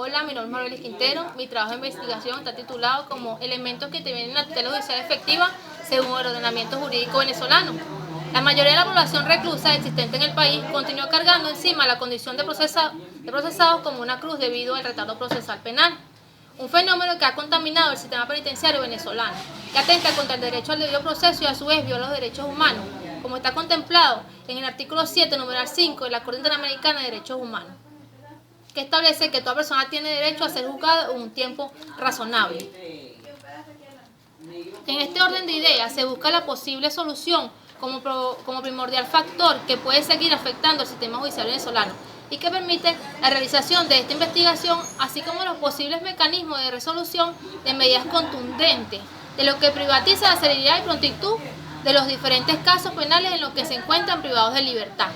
Hola, mi nombre es Marbelis Quintero. Mi trabajo de investigación está titulado como Elementos que intervienen en la tutela judicial efectiva según el ordenamiento jurídico venezolano. La mayoría de la población reclusa existente en el país continúa cargando encima la condición de procesados como una cruz debido al retardo procesal penal. Un fenómeno que ha contaminado el sistema penitenciario venezolano, que atenta contra el derecho al debido proceso y a su vez viola los derechos humanos, como está contemplado en el artículo 7, numeral 5 de la Corte Interamericana de Derechos Humanos, que establece que toda persona tiene derecho a ser juzgada en un tiempo razonable. En este orden de ideas se busca la posible solución como primordial factor que puede seguir afectando al sistema judicial venezolano y que permite la realización de esta investigación, así como los posibles mecanismos de resolución de medidas contundentes, de lo que privatiza la celeridad y prontitud de los diferentes casos penales en los que se encuentran privados de libertad.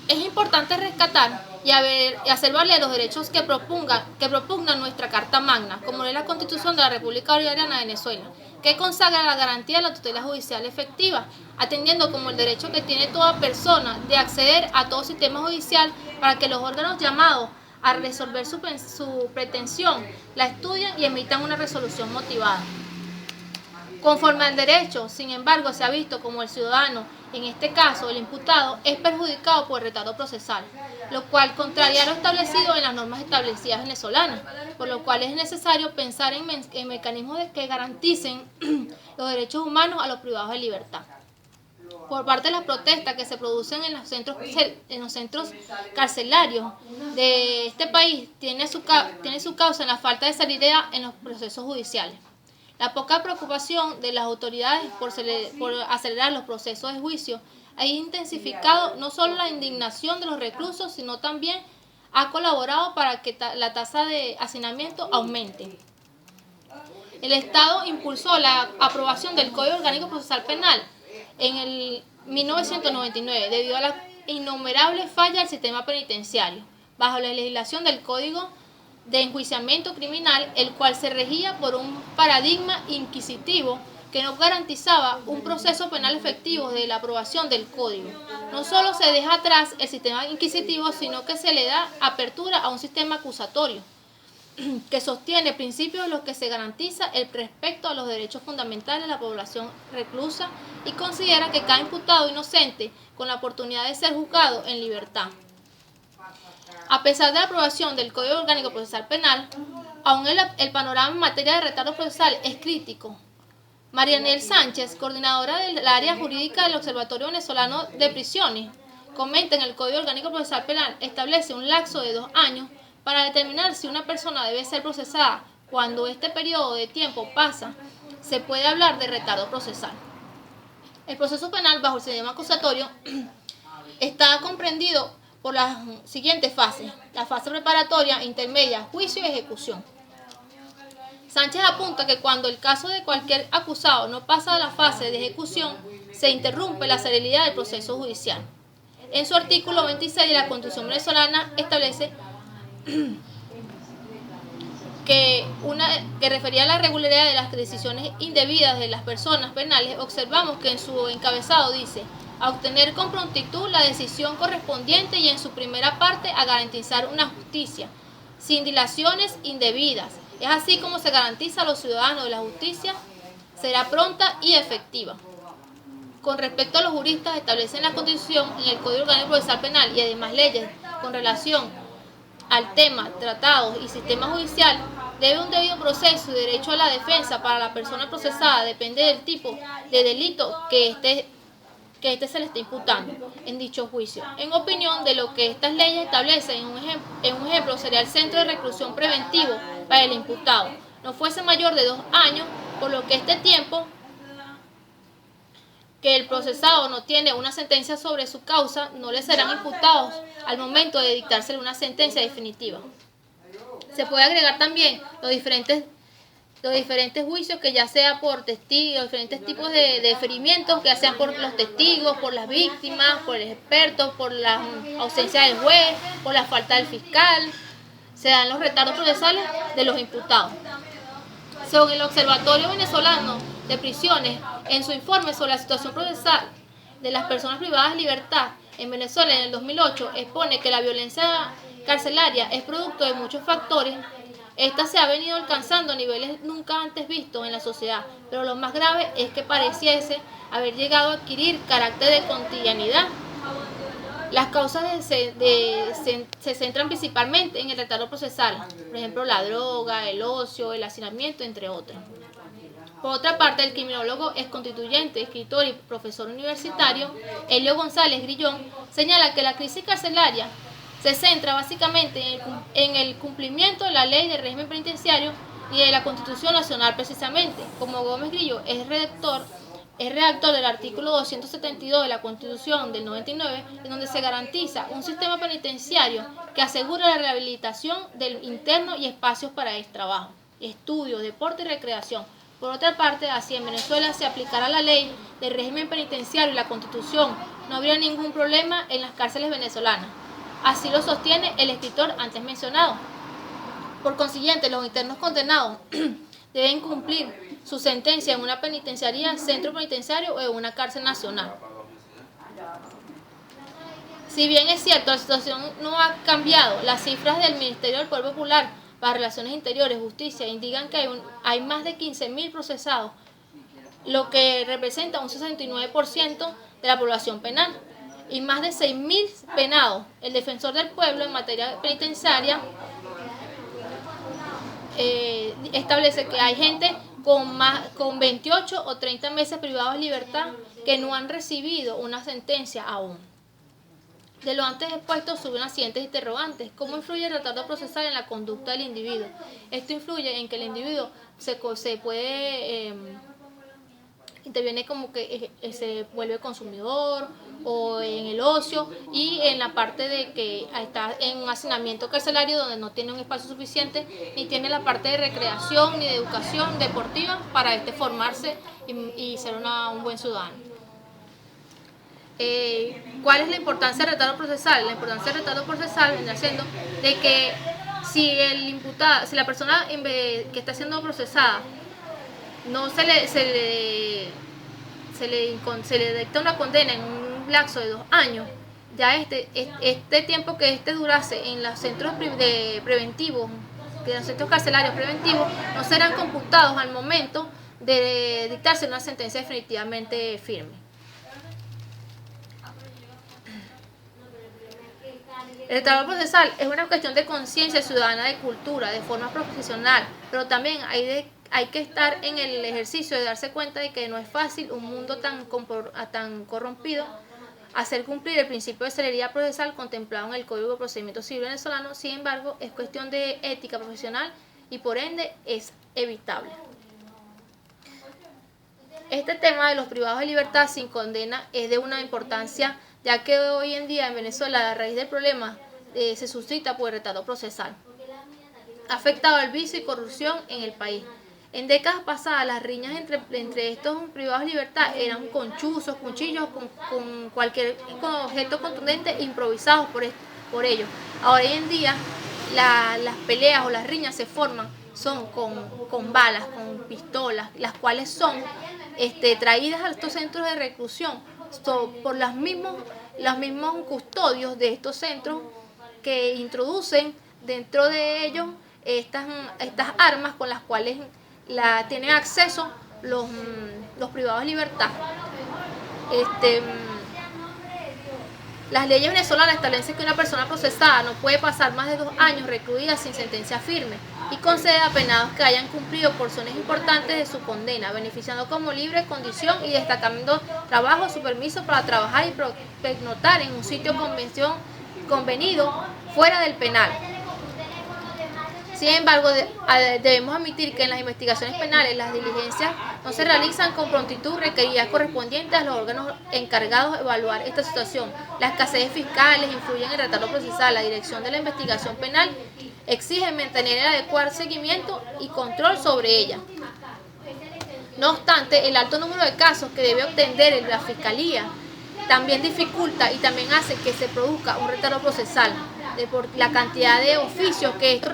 Es importante rescatar y hacer valer los derechos que propugnan nuestra Carta Magna, como es la Constitución de la República Bolivariana de Venezuela, que consagra la garantía de la tutela judicial efectiva, atendiendo como el derecho que tiene toda persona de acceder a todo sistema judicial para que los órganos llamados a resolver su pretensión la estudien y emitan una resolución motivada. Conforme al derecho, sin embargo, se ha visto como el ciudadano, en este caso el imputado, es perjudicado por el retardo procesal, lo cual contraria a lo establecido en las normas establecidas venezolanas, por lo cual es necesario pensar en mecanismos que garanticen los derechos humanos a los privados de libertad. Por parte de las protestas que se producen en los centros carcelarios de este país, tiene su causa en la falta de celeridad en los procesos judiciales. La poca preocupación de las autoridades por acelerar los procesos de juicio ha intensificado no solo la indignación de los reclusos, sino también ha colaborado para que la tasa de hacinamiento aumente. El Estado impulsó la aprobación del Código Orgánico Procesal Penal en el 1999 debido a la innumerable falla del sistema penitenciario, bajo la legislación del Código de enjuiciamiento criminal, el cual se regía por un paradigma inquisitivo que no garantizaba un proceso penal efectivo desde la aprobación del código. No solo se deja atrás el sistema inquisitivo, sino que se le da apertura a un sistema acusatorio que sostiene principios en los que se garantiza el respeto a los derechos fundamentales de la población reclusa y considera que cada imputado inocente con la oportunidad de ser juzgado en libertad. A pesar de la aprobación del Código Orgánico Procesal Penal, aún el panorama en materia de retardo procesal es crítico. Marianel Sánchez, coordinadora del área jurídica del Observatorio Venezolano de Prisiones, comenta en el Código Orgánico Procesal Penal establece un lapso de 2 años para determinar si una persona debe ser procesada. Cuando este periodo de tiempo pasa, se puede hablar de retardo procesal. El proceso penal bajo el sistema acusatorio está comprendido por las siguientes fases: la fase preparatoria, intermedia, juicio y ejecución. Sánchez apunta que cuando el caso de cualquier acusado no pasa a la fase de ejecución, se interrumpe la celeridad del proceso judicial. En su artículo 26 de la Constitución venezolana establece que refería a la regularidad de las decisiones indebidas de las personas penales. Observamos que en su encabezado dice: a obtener con prontitud la decisión correspondiente y en su primera parte a garantizar una justicia sin dilaciones indebidas. Es así como se garantiza a los ciudadanos de la justicia será pronta y efectiva. Con respecto a los juristas, establecen la Constitución, en el Código Orgánico Procesal Penal y además leyes con relación al tema, tratados y sistema judicial, debe un debido proceso y derecho a la defensa para la persona procesada, depende del tipo de delito que este se le está imputando en dicho juicio. En opinión de lo que estas leyes establecen, en un ejemplo sería el centro de reclusión preventivo para el imputado, no fuese mayor de 2 años, por lo que este tiempo que el procesado no tiene una sentencia sobre su causa, no le serán imputados al momento de dictársele una sentencia definitiva. Se puede agregar también los diferentes juicios, que ya sea por testigos, diferentes tipos de deferimientos, que ya sean por los testigos, por las víctimas, por el experto, por la ausencia del juez, por la falta del fiscal. Se dan los retardos procesales de los imputados. Según el Observatorio Venezolano de Prisiones, en su informe sobre la situación procesal de las personas privadas de libertad en Venezuela en el 2008, expone que la violencia carcelaria es producto de muchos factores. Esta se ha venido alcanzando a niveles nunca antes vistos en la sociedad, pero lo más grave es que pareciese haber llegado a adquirir carácter de cotidianidad. Las causas se centran principalmente en el retardo procesal, por ejemplo la droga, el ocio, el hacinamiento, entre otras. Por otra parte, el criminólogo exconstituyente, escritor y profesor universitario, Helio González Grillón, señala que la crisis carcelaria se centra básicamente en el cumplimiento de la ley de régimen penitenciario y de la Constitución Nacional precisamente. Como Gómez Grillo es redactor del artículo 272 de la Constitución del 99, en donde se garantiza un sistema penitenciario que asegura la rehabilitación del interno y espacios para el trabajo, estudio, deporte y recreación. Por otra parte, así en Venezuela se aplicará la ley del régimen penitenciario y la Constitución, no habría ningún problema en las cárceles venezolanas. Así lo sostiene el escritor antes mencionado. Por consiguiente, los internos condenados deben cumplir su sentencia en una penitenciaría, centro penitenciario o en una cárcel nacional. Si bien es cierto, la situación no ha cambiado, las cifras del Ministerio del Poder Popular para Relaciones Interiores, Justicia, indican que hay más de 15.000 procesados, lo que representa un 69% de la población penal, y más de 6.000 penados. El defensor del pueblo en materia penitenciaria establece que hay gente con 28 o 30 meses privados de libertad que no han recibido una sentencia aún. De lo antes expuesto surgen las siguientes interrogantes. ¿Cómo influye el retardo procesal en la conducta del individuo? Esto influye en que el individuo interviene como que se vuelve consumidor o en el ocio, y en la parte de que está en un hacinamiento carcelario donde no tiene un espacio suficiente, ni tiene la parte de recreación ni de educación deportiva para formarse y ser un buen ciudadano. ¿Cuál es la importancia del retardo procesal? La importancia del retardo procesal viene siendo de que si la persona que está siendo procesada no se le dicta una condena en un lapso de 2 años, ya este tiempo que durase en los centros preventivos, que los centros carcelarios preventivos, no serán computados al momento de dictarse una sentencia definitivamente firme. El retardo procesal es una cuestión de conciencia ciudadana, de cultura, de forma profesional, pero también hay que estar en el ejercicio de darse cuenta de que no es fácil un mundo tan corrompido hacer cumplir el principio de celeridad procesal contemplado en el Código de Procedimiento Civil venezolano. Sin embargo, es cuestión de ética profesional y por ende es evitable. Este tema de los privados de libertad sin condena es de una importancia, ya que hoy en día en Venezuela la raíz del problema se suscita por el retardo procesal. Ha afectado al vicio y corrupción en el país. En décadas pasadas, las riñas entre estos privados de libertad eran con chuzos, cuchillos, con cualquier objeto contundente improvisados por ellos. Ahora hoy en día las peleas o las riñas se forman son con balas, con pistolas, las cuales son traídas a estos centros de reclusión por los mismos custodios de estos centros, que introducen dentro de ellos estas armas con las cuales tienen acceso los privados de libertad. Las leyes venezolanas establecen que una persona procesada no puede pasar más de 2 años recluida sin sentencia firme y concede a penados que hayan cumplido porciones importantes de su condena, beneficiando como libre condición y destacando trabajo su permiso para trabajar y pernoctar en un sitio convenido fuera del penal. Sin embargo, debemos admitir que en las investigaciones penales las diligencias no se realizan con prontitud requeridas correspondientes a los órganos encargados de evaluar esta situación. Las escasez fiscales influyen en el retardo procesal. La dirección de la investigación penal exige mantener el adecuado seguimiento y control sobre ella. No obstante, el alto número de casos que debe atender la Fiscalía también dificulta y también hace que se produzca un retardo procesal por la cantidad de oficios que